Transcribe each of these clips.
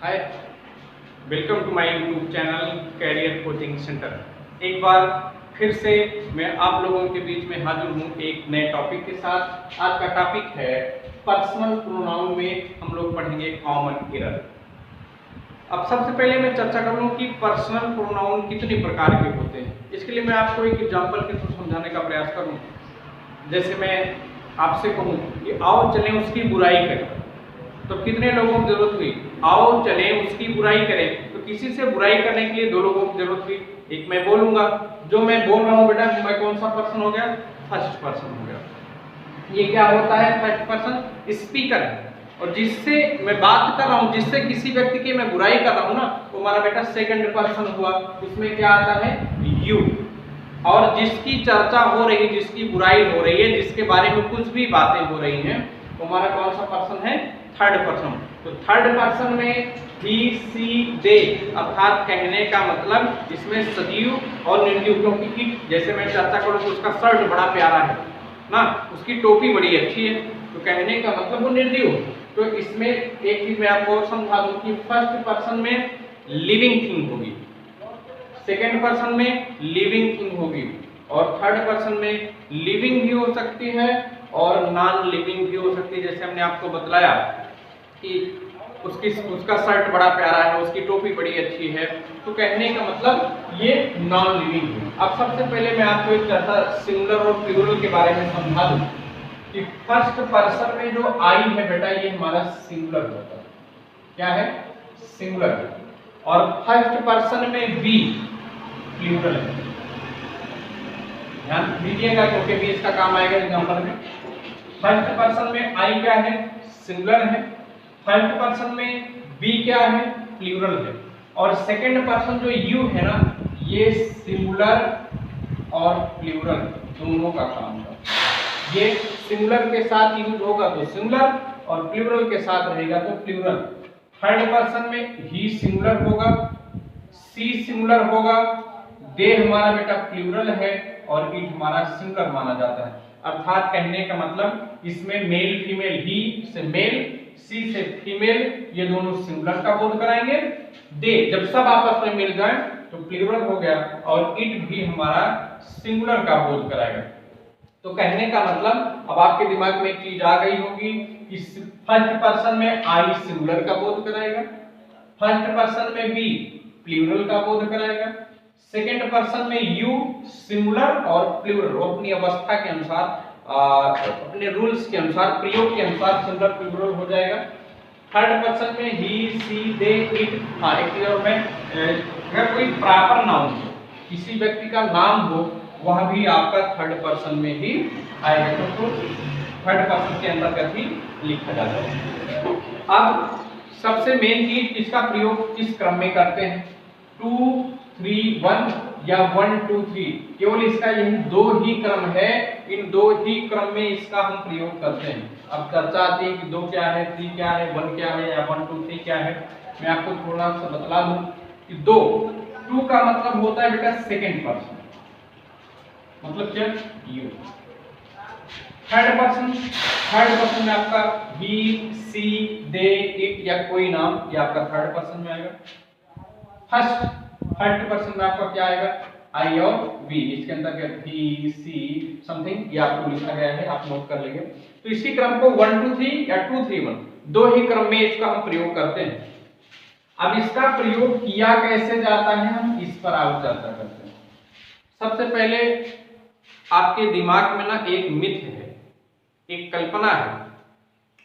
Hi, welcome to my YouTube channel career coaching centre. एक बार फिर से मैं आप लोगों के बीच में हाजिर हूँ एक नए टॉपिक के साथ। आज का टॉपिक है पर्सनल प्रोनाउन में हम लोग पढ़ेंगे कॉमन एरर। अब सबसे पहले मैं चर्चा कर लूँ कि पर्सनल प्रोनाउन कितने प्रकार के होते हैं। इसके लिए मैं आपको एक एग्जाम्पल के थ्रू समझाने का प्रयास करूँ। जैसे मैं आपसे कहूँ कि आओ चलें उसकी बुराई करें, तो कितने लोगों की जरूरत हुई? आओ चले उसकी बुराई करें, तो किसी से बुराई करने के लिए दो लोगों की जरूरत हुई। एक मैं बोलूंगा, जो मैं बोल रहा हूं बेटा, मैं कौन सा पर्सन हो गया? फर्स्ट पर्सन हो गया। ये क्या होता है? फर्स्ट पर्सन स्पीकर है। और जिससे मैं बात कर रहा हूं, जिससे किसी व्यक्ति की मैं बुराई कर रहा हूं ना, वो हमारा बेटा सेकंड पर्सन हुआ। उसमें क्या आता है? यू। और जिसकी चर्चा हो रही, जिसकी बुराई हो रही है, जिसके बारे में कुछ भी बातें हो रही हैं, तो हमारा कौन सा पर्सन है? Third person. तो थर्ड पर्सन में ही, सी, दे, अर्थात कहने का मतलब इसमें सजीव और निर्जीव। क्योंकि जैसे मैं चर्चा करूं तो उसका शर्ट बड़ा प्यारा है ना, उसकी टोपी बड़ी अच्छी है, तो कहने का मतलब वो निर्जीव। तो इसमें एक चीज मैं आपको और समझा दूं कि फर्स्ट पर्सन में लिविंग थिंग होगी, सेकेंड पर्सन में लिविंग थिंग होगी, और थर्ड पर्सन में लिविंग भी हो सकती है और नॉन लिविंग भी हो सकती है। जैसे हमने आपको बतलाया कि उसका शर्ट बड़ा प्यारा है, उसकी टोपी बड़ी अच्छी है, तो कहने का मतलब ये नॉन लिविंग है। अब सबसे पहले मैं आपको एक चर्चा सिंगुलर और प्लूरल के बारे में समझा दूं कि फर्स्ट पर्सन में जो आई है बेटा, ये हमारा सिंगुलर होता है। क्या है? सिंगुलर। और फर्स्ट पर्सन में बी प्लूरल है। ध्यान दीजिएगा क्योंकि भी इसका काम आएगा एग्जांपल में। फर्स्ट पर्सन में आई क्या है? सिंगुलर है। थर्ड पर्सन में बी क्या है? प्लूरल है। और सेकंड पर्सन जो यू है ना, ये सिंगुलर और प्लूरल दोनों का काम है। ये सिंगुलर के साथ यूज होगा तो सिंगुलर, और प्लूरल के साथ रहेगा तो प्लूरल। थर्ड पर्सन में ही सिंगुलर होगा, सी सिंगुलर होगा, दे हमारा बेटा प्लूरल है, और इट हमारा सिंगुलर माना जाता है। अर्थात कहने का मतलब इसमें मेल फीमेल, ही से मेल, सी से फीमेल, ये दोनों सिंगुलर का बोध कराएंगे। दे जब सब आपस में मिल जाए तो प्लूरल हो गया, और इट भी हमारा सिंगुलर का बोध कराएगा। तो कहने का मतलब अब आपके दिमाग में एक चीज आ गई होगी कि फर्स्ट पर्सन में आई सिंगुलर का बोध कराएगा, फर्स्ट पर्सन में बी प्लूरल का बोध कराएगा, सेकेंड पर्सन में यू सिंगुलर और प्लूरल, वो अपनी अवस्था के अनुसार, अपने रूल्स के अनुसार, प्रयोग के अनुसार सिंगुलर प्लूरल हो जाएगा। थर्ड पर्सन में ही, सी, दे, इट। हाँ, एक चीज और मैं, अगर कोई प्रॉपर नाउन हो, किसी व्यक्ति का नाम हो, वह भी आपका थर्ड पर्सन में ही आएगा, तो थर्ड पर्सन के अंतर्गत ही लिखा जाता है। अब सबसे मेन चीज, इसका प्रयोग किस क्रम में करते हैं? 2 3 1 या 1 2 3, केवल इसका यही दो ही क्रम है। इन दो ही क्रम में इसका हम प्रयोग करते हैं। अब चर्चा आती है कि 2 क्या है, 3 क्या है, 1 क्या है, या 1 2 3 क्या है। मैं आपको थोड़ा सा बतला दूं कि 2 का मतलब होता है बेटा सेकेंड पर्सन, मतलब क्या? यू। थर्ड पर्सन में आपका ही, सी, दे, इट या कोई नाम, ये आपका थर्ड पर्सन में आएगा। थर्ड पर्सन में आपका क्या आएगा? आई और वी, इसके अंतर्गत ही, सी, समथिंग, ये आपको लिखा गया है, आप नोट कर लेंगे। तो इसी क्रम को 1 2 3 या 2 3 1, दो ही क्रम में इसका हम प्रयोग करते हैं। अब इसका प्रयोग किया कैसे जाता है, हम इस पर आज चर्चा करते हैं। सबसे पहले आपके दिमाग में ना एक मिथ है, एक कल्पना है,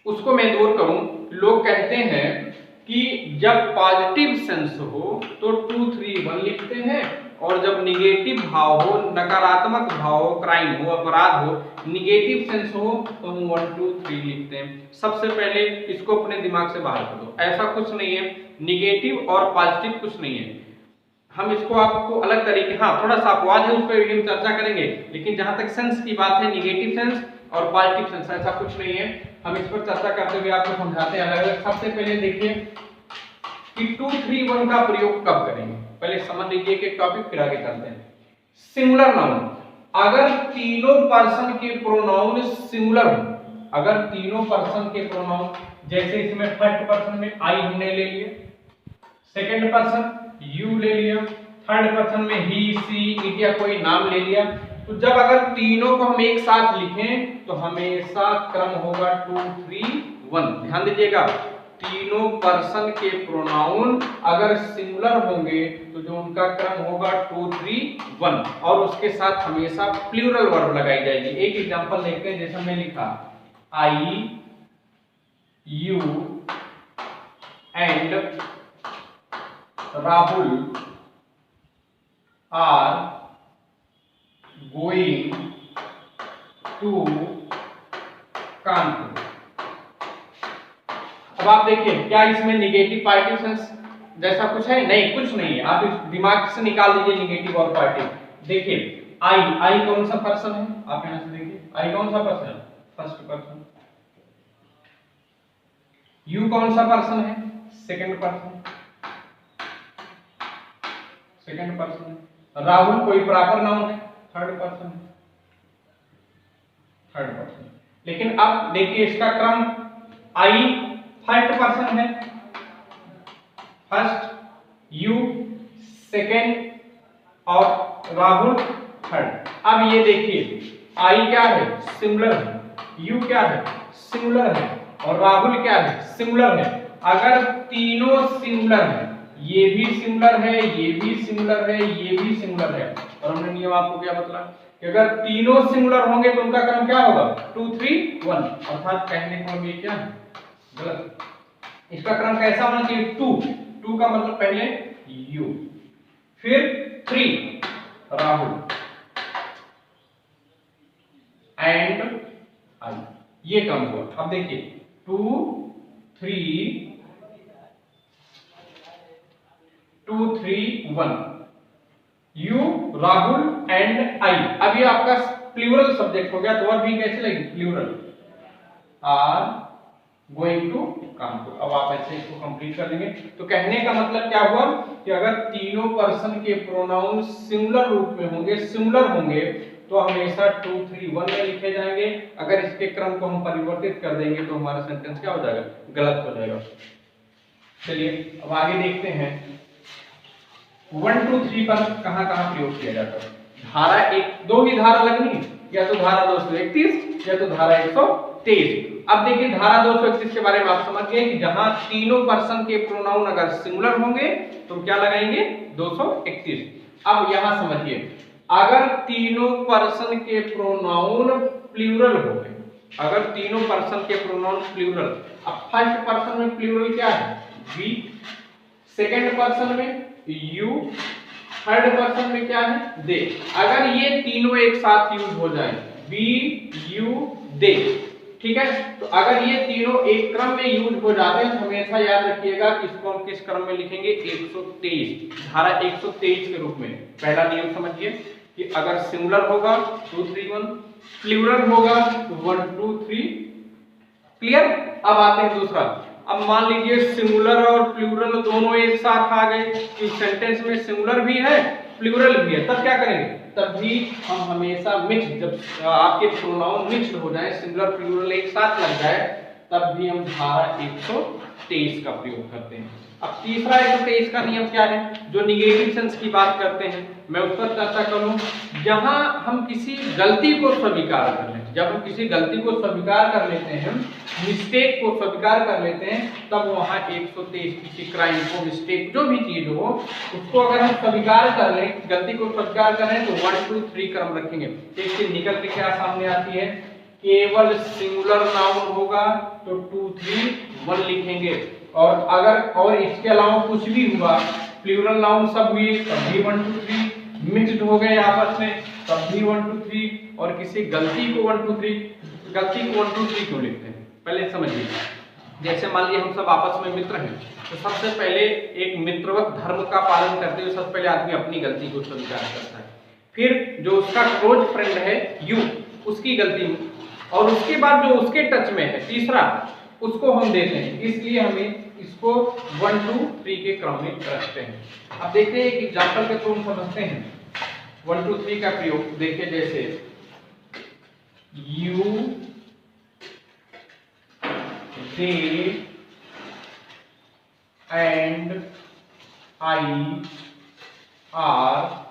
उसको मैं दूर करूं। लोग कहते हैं कि जब पॉजिटिव सेंस हो तो 2 3 1 लिखते हैं, और जब निगेटिव भाव हो, नकारात्मक भाव हो, क्राइम हो, अपराध हो, निगेटिव सेंस हो, तो हम 1 2 3 लिखते हैं। सबसे पहले इसको अपने दिमाग से बाहर कर दो, ऐसा कुछ नहीं है। निगेटिव और पॉजिटिव कुछ नहीं है। हम इसको आपको अलग तरीके, हाँ थोड़ा सा अपवाद है, उस पर हम चर्चा करेंगे, लेकिन जहां तक सेंस की बात है, निगेटिव सेंस और पॉजिटिव सेंस, ऐसा कुछ नहीं है। हम इस पर चर्चा करते हुए आपको समझाते हैं अलग अलग। सबसे पहले देखिए कि 2 3 1 का प्रयोग कब करेंगे, पहले समझ लीजिए कि टॉपिक, फिर आगे चलते हैं। सिंगुलर नाउन, अगर तीनों पर्सन के प्रोनाउन सिंगुलर हो, अगर तीनों पर्सन के प्रोनाउन, जैसे इसमें फर्स्ट पर्सन में आई हमने ले लिए, सेकंड पर्सन यू ले लिया, थर्ड पर्सन में ही सी इट या कोई नाम ले लिया। तो जब अगर तीनों को हम एक साथ लिखें तो हमेशा क्रम होगा 2 3 1। ध्यान दीजिएगा, तीनों पर्सन के प्रोनाउन अगर सिंगुलर होंगे तो जो उनका क्रम होगा 2 3 1 और उसके साथ हमेशा प्लूरल वर्ब लगाई जाएगी। एक एग्जांपल देखते हैं, जैसे मैं लिखा I you and Rahul are going to Kanpur. अब आप देखिए क्या इसमें निगेटिव पार्टिशंस जैसा कुछ है? नहीं, कुछ नहीं है। आप इस दिमाग से निकाल दीजिए निगेटिव और पार्टिव। देखिए आई कौन सा पर्सन है? आप यहां से देखिए आई कौन सा पर्सन है? First person. यू कौन सा पर्सन है? Second person. Second person. Rahul कोई प्रॉपर नाउन है? Third person. Third person. लेकिन अब देखिए इसका क्रम, आई फर्स्ट पर्सन है, फर्स्ट, यू सेकंड और राहुल थर्ड। अब ये देखिए आई क्या है? सिंगुलर है, यू क्या है? सिंगुलर है और राहुल क्या है? सिंगुलर है। अगर तीनों सिंगुलर है, ये भी सिंगुलर है, ये भी सिंगुलर है, ये भी सिंगुलर है, और हमने नियम आपको क्या बतला कि अगर तीनों सिंगुलर होंगे तो उनका क्रम क्या होगा? 2 3 1। अर्थात कहने को ये क्या है? गलत। इसका क्रम कैसा होना चाहिए? 2 का मतलब पहले यू, फिर 3 राहुल एंड आई, ये क्रम हुआ। अब देखिए 2 3 1 यू राहुल एंड आई। अब ये आपका प्लूरल सब्जेक्ट हो गया, तो और भी कैसे लगेगी? Plural are going to Kanpur. अब आप ऐसे इसको कंप्लीट कर देंगे। तो कहने का मतलब क्या हुआ कि अगर तीनों पर्सन के प्रोनाउन सिंगुलर रूप में होंगे, सिंगुलर होंगे, तो हमेशा 2 3 1 में लिखे जाएंगे। अगर इसके क्रम को हम परिवर्तित कर देंगे तो हमारा सेंटेंस क्या हो जाएगा? गलत हो जाएगा। चलिए अब आगे देखते हैं 1 2 3 पर कहां-कहां प्रयोग किया जाता है। धारा एक, दो ही धारा लगनी है, या तो धारा 231 या तो धारा 123। अब देखिए धारा 231 के बारे में आप समझ गए कि जहां तीनों पर्सन के प्रोनाउन अगर सिंगुलर होंगे तो क्या लगाएंगे? 231। अब यहां समझिए, अगर तीनों पर्सन के प्रोनाउन प्लूरल हो गए, अगर तीनों पर्सन के प्रोनाउन प्लूरल, अब फर्स्ट पर्सन में प्लूरल क्या है? वी, सेकंड पर्सन में यू, थर्ड पर्सन में क्या है? दे। अगर ये तीनों एक साथ यूज हो जाए, वी यू दे, ठीक है, तो अगर ये तीनों एक क्रम में यूज हो जाते हैं तो हमेशा याद रखिएगा कि इसको हम किस क्रम में लिखेंगे? 123, धारा 123 के रूप में। पहला नियम समझिए कि अगर सिंगुलर होगा 2 3 1, प्लूरल होगा तो 1 2 3। क्लियर? अब आते हैं दूसरा। अब मान लीजिए सिंगुलर और प्लूरल दोनों एक साथ आ गए, इस सेंटेंस में सिंगुलर भी है प्लूरल भी है, तब क्या करेंगे? तब भी हम हमेशा मिक्स, जब आपके प्रोनाउन मिक्स्ड हो जाए, सिंगुलर प्लूरल एक साथ लग जाए, तब भी हम धारा 123 का प्रयोग करते हैं। अब तीसरा 123 का नियम क्या है? जो निगेटिव सेंस की बात करते हैं, मैं उस पर चर्चा करूं। जहां हम किसी गलती को स्वीकार कर लें, जब हम किसी गलती को स्वीकार कर लेते हैं, मिस्टेक को स्वीकार कर लेते हैं, तब वहां 123 किसी क्राइम को, मिस्टेक जो भी चीज हो उसको अगर हम स्वीकार कर लें, गलती को स्वीकार करें, तो 1 2 3 क्रम रखेंगे। एक चीज निकल के क्या सामने आती है? केवल सिंगुलर नाउन होगा तो 2 3 1 लिखेंगे, और अगर और इसके अलावा कुछ भी हुआ, प्लूरल नाउन सब हुए, तब भी 1 2 3, मिक्स्ड हो गए आपस में, तब भी 1 2 3, और किसी गलती को 1 2 3, गलती को 1 2 3 क्यों लिखते हैं? पहले समझिए। जैसे मान लीजिए हम सब आपस में मित्र हैं, तो सबसे पहले एक मित्रवत धर्म का पालन करते हुए सबसे पहले आदमी अपनी गलती को स्वीकार करता है, फिर जो उसका क्लोज फ्रेंड है यू, उसकी गलती, और उसके बाद जो उसके टच में है तीसरा, उसको हम देते हैं। इसलिए हमें इसको 1 2 3 के क्रम में रखते हैं। अब देखते हैं एक एग्जांपल के थ्रू हम समझते हैं 1 2 3 का प्रयोग। देखिए जैसे you they and I are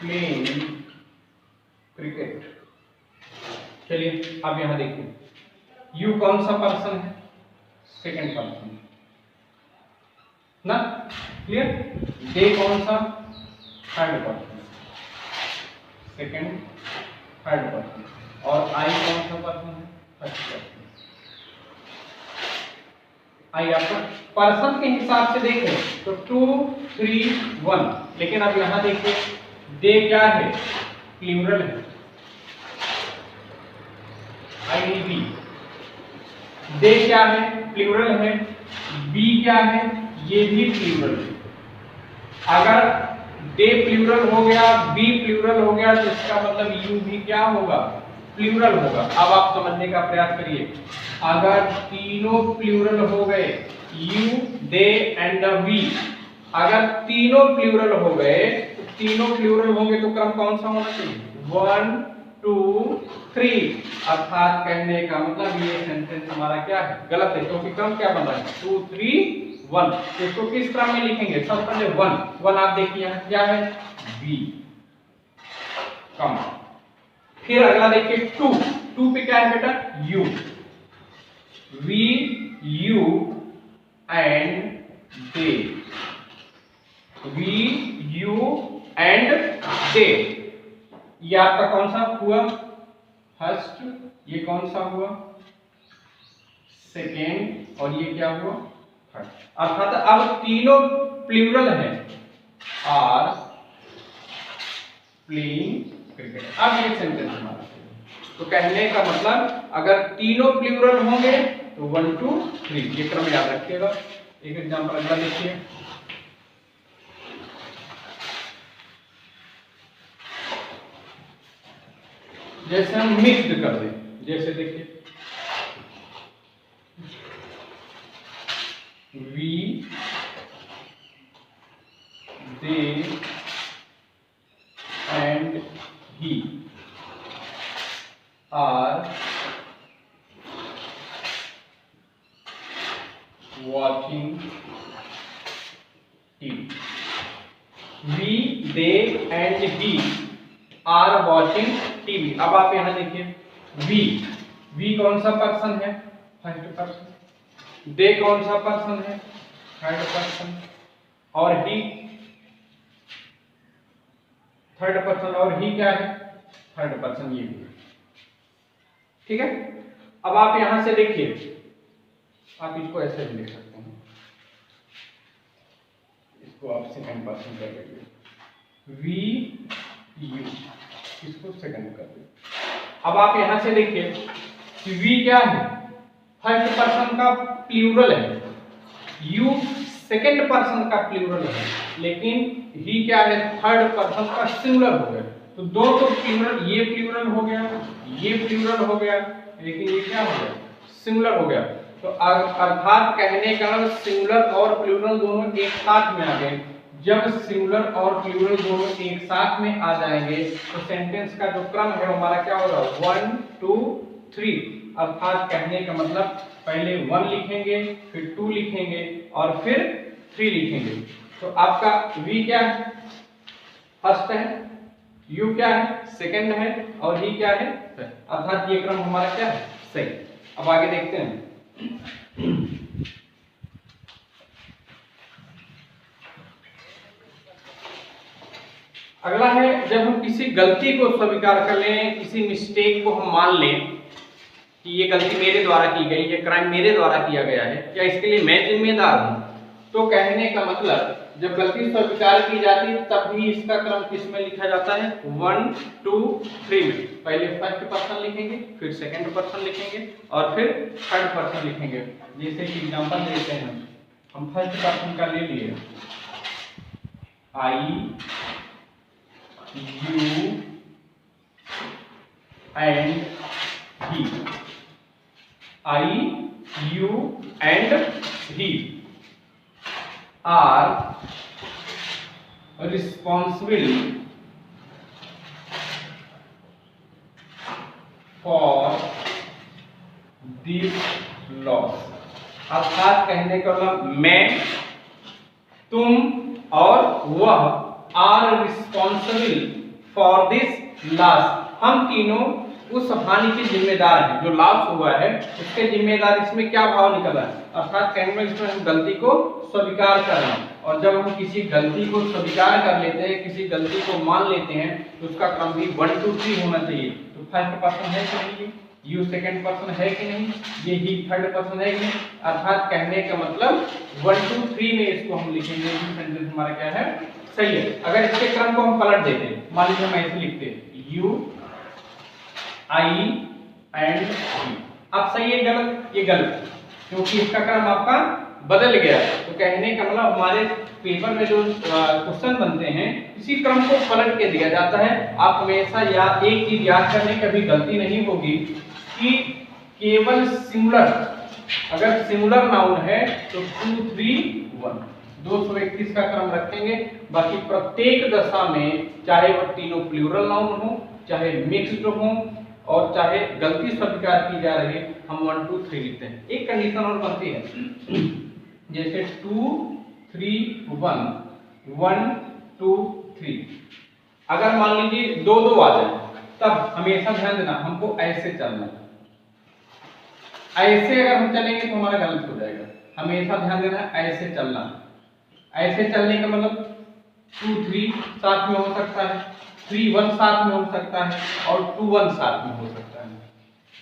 playing cricket। चलिए अब यहां देखिए, यू कौन सा पर्सन है? सेकंड पर्सन ना, क्लियर। दे कौन सा? Third person, second third person. और आई कौन सा पर्सन है? First person. आई आपका पर्सन के हिसाब से देखें तो 2 3 1, लेकिन अब यहां देखिए दे क्या है? प्लूरल है। आई बी, दे क्या है? प्लूरल है। बी क्या है? ये भी प्लूरल है। अगर दे प्लूरल हो गया, बी प्लूरल हो गया, तो इसका मतलब यू भी क्या होगा? प्लूरल होगा। अब आप समझने का प्रयास करिए, अगर तीनों प्लूरल हो गए, यू, दे एंड वी, अगर तीनों प्लूरल हो गए, तो तीनों प्लूरल होंगे तो क्रम कौन सा होना चाहिए? 1 2 3। अर्थात कहने का मतलब ये सेंटेंस हमारा क्या है? गलत है, क्योंकि क्रम क्या बन रहा है? 2 3 1। इसको किस क्रम में लिखेंगे? सबसे पहले 1 आप देखिए यहाँ क्या है? Become. फिर अगला देखिए 2 पे क्या है बेटा? You, we you and they, we you and they. ये आपका कौन सा हुआ? फर्स्ट। ये कौन सा हुआ? सेकेंड। और ये क्या हुआ? थर्ड। अर्थात अब तीनों प्लूरल है, आर प्लेइंग क्रिकेट। अब ये सेंटेंस हमारा, तो कहने का मतलब अगर तीनों प्लूरल होंगे तो 1 2 3, ये क्रम याद रखिएगा। एक एग्जांपल अगला देखिए, जैसे हम मिक्स्ड कर दें, जैसे देखिए we, they and he are watching TV. We, they and he are watching TV. अब आप यहां देखिए, वी कौन सा पर्सन है? First person. दे कौन सा पर्सन है? Third person. और ही थर्ड पर्सन। और ही क्या है? Third person. ये भी ठीक है। अब आप यहां से देखिए, आप इसको ऐसे भी लिख सकते हैं, इसको आप सेकंड पर्सन कर लीजिए, वी यू, इसको सेकंड कर दीजिए। अब आप यहां से देखिए कि वी क्या है? फर्स्ट पर्सन का प्लूरल है, यू सेकंड पर्सन का प्लूरल है, लेकिन ही क्या है? थर्ड पर्सन का सिंगुलर हो गया। तो दो तो प्लूरल, ये प्लूरल हो गया, ये प्लूरल हो गया, लेकिन ये क्या हो गया? सिंगुलर हो गया। तो अर्थात कहने का सिंगुलर और प्लूरल दोनों एक साथ में आ गए। जब सिंगुलर और प्लूरल दोनों एक साथ में आ जाएंगे तो सेंटेंस का जो क्रम है हमारा क्या होगा? 1 2 3। अर्थात कहने का मतलब पहले 1 लिखेंगे, फिर 2 लिखेंगे और फिर 3 लिखेंगे। तो आपका V क्या है? फर्स्ट है, U क्या है? सेकंड है, और ही क्या है? अर्थात ये क्रम हमारा क्या है? सही। अब आगे देखते हैं, अगला है जब हम किसी गलती को स्वीकार कर लें, किसी मिस्टेक को हम मान लें कि ये गलती मेरे द्वारा की गई, ये क्राइम मेरे द्वारा किया गया है, क्या इसके लिए मैं जिम्मेदार हूं? तो कहने का मतलब जब गलती स्वीकार की जाती है तब भी इसका क्रम किस में लिखा जाता है? 1 2 3 में। पहले फर्स्ट पर्सन लिखेंगे, फिर सेकंड पर्सन लिखेंगे और फिर थर्ड पर्सन लिखेंगे। जैसे कि एग्जांपल देते हैं, हम फर्स्ट पर्सन का ले लिए, I you and he, I you and he are responsible for this loss। अर्थात कहने का मतलब मैं, तुम और वह are responsible for this loss, हम तीनों उस हानि के जिम्मेदार हैं, जो लॉस हुआ है उसके जिम्मेदार। इसमें क्या भाव निकला है, अर्थात कहने में इसमें हम गलती को स्वीकार करना, और जब हम किसी गलती को स्वीकार कर लेते हैं, किसी गलती को मान लेते हैं, तो उसका क्रम भी 1 2 3 होना चाहिए। तो फर्स्ट पर्सन है कि नहीं, यू सेकंड पर्सन है कि नहीं, ये ही थर्ड पर्सन है कि नहीं, अर्थात कहने का मतलब 1 2 3 में इसको हम लिखेंगे, ये सेंटेंस हमारा क्या है, सही है। अगर इसके क्रम को हम पलट देते हैं, मान लीजिए हम ऐसे लिखते हैं यू आई एंड वी, अब सही है गलत, ये गलत, क्योंकि इसका क्रम आपका बदल गया। तो कहने का मतलब हमारे पेपर में जो क्वेश्चन बनते हैं इसी क्रम को पलट के दिया जाता है। आप हमेशा याद, एक चीज याद करने की कभी गलती नहीं होगी कि केवल सिंगुलर, अगर सिंगुलर नाउन है तो 2 3 1 221 का क्रम रखेंगे। बाकी प्रत्येक दशा में, चाहे वह तीनों प्लूरल नाउन हो, चाहे मिक्स्ड हो, और चाहे गलती स्वीकार की जा रही, हम 1 2 3 लिखते हैं। एक कंडीशन और बनती है, जैसे 2 3 1 1 2 3, अगर मान लीजिए 2 2 आ जाए, तब हमेशा ध्यान देना हमको ऐसे चलना है। ऐसे अगर हम चलेंगे तो हमारा गलत हो जाएगा, हमेशा ध्यान देना ऐसे चलना। ऐसे चलने का मतलब 2 3 साथ में हो सकता है, 3 1 साथ में हो सकता है, और 2 1 साथ में हो सकता है,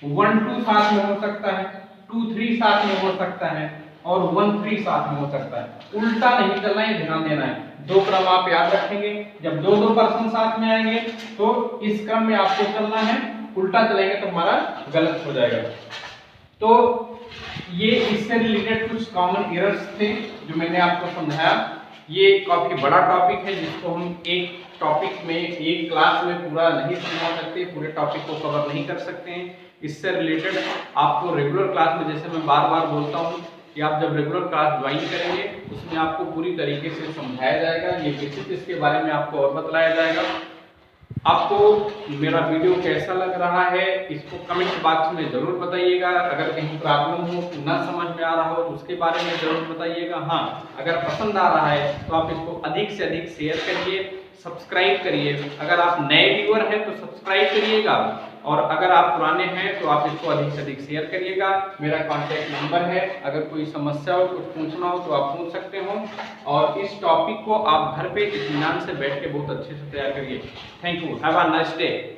1 2 साथ में हो सकता है, 2 3 साथ में हो सकता है, और 1 3 साथ में हो सकता है। उल्टा नहीं चलना है, ध्यान देना है। दो क्रम आप याद रखेंगे, जब 2 2 पर्सन साथ में आएंगे तो इस क्रम में आपको चलना है, उल्टा चलेंगे तो हमारा गलत हो जाएगा। तो ये इससे रिलेटेड कुछ कॉमन एरर्स थे जो मैंने आपको समझाया। ये काफी बड़ा टॉपिक है जिसको हम एक टॉपिक में, एक क्लास में पूरा नहीं समझा सकते, पूरे टॉपिक को कवर नहीं कर सकते हैं। इससे रिलेटेड आपको रेगुलर क्लास में, जैसे मैं बार बार बोलता हूँ कि आप जब रेगुलर क्लास ज्वाइन करेंगे उसमें आपको पूरी तरीके से समझाया जाएगा, ये बेसिक इसके बारे में आपको और बतलाया जाएगा। आपको मेरा वीडियो कैसा लग रहा है इसको कमेंट बॉक्स में जरूर बताइएगा। अगर कहीं प्रॉब्लम हो, ना समझ में आ रहा हो तो उसके बारे में जरूर बताइएगा। हाँ, अगर पसंद आ रहा है तो आप इसको अधिक से अधिक शेयर करिए, सब्सक्राइब करिए। अगर आप नए व्यूअर हैं तो सब्सक्राइब करिएगा, और अगर आप पुराने हैं तो आप इसको अधिक से अधिक शेयर करिएगा। मेरा कॉन्टैक्ट नंबर है, अगर कोई समस्या हो, कुछ पूछना हो तो आप पूछ सकते हो। और इस टॉपिक को आप घर पे इत्मीनान से बैठ के बहुत अच्छे से तैयार करिए। Thank you, have a nice day.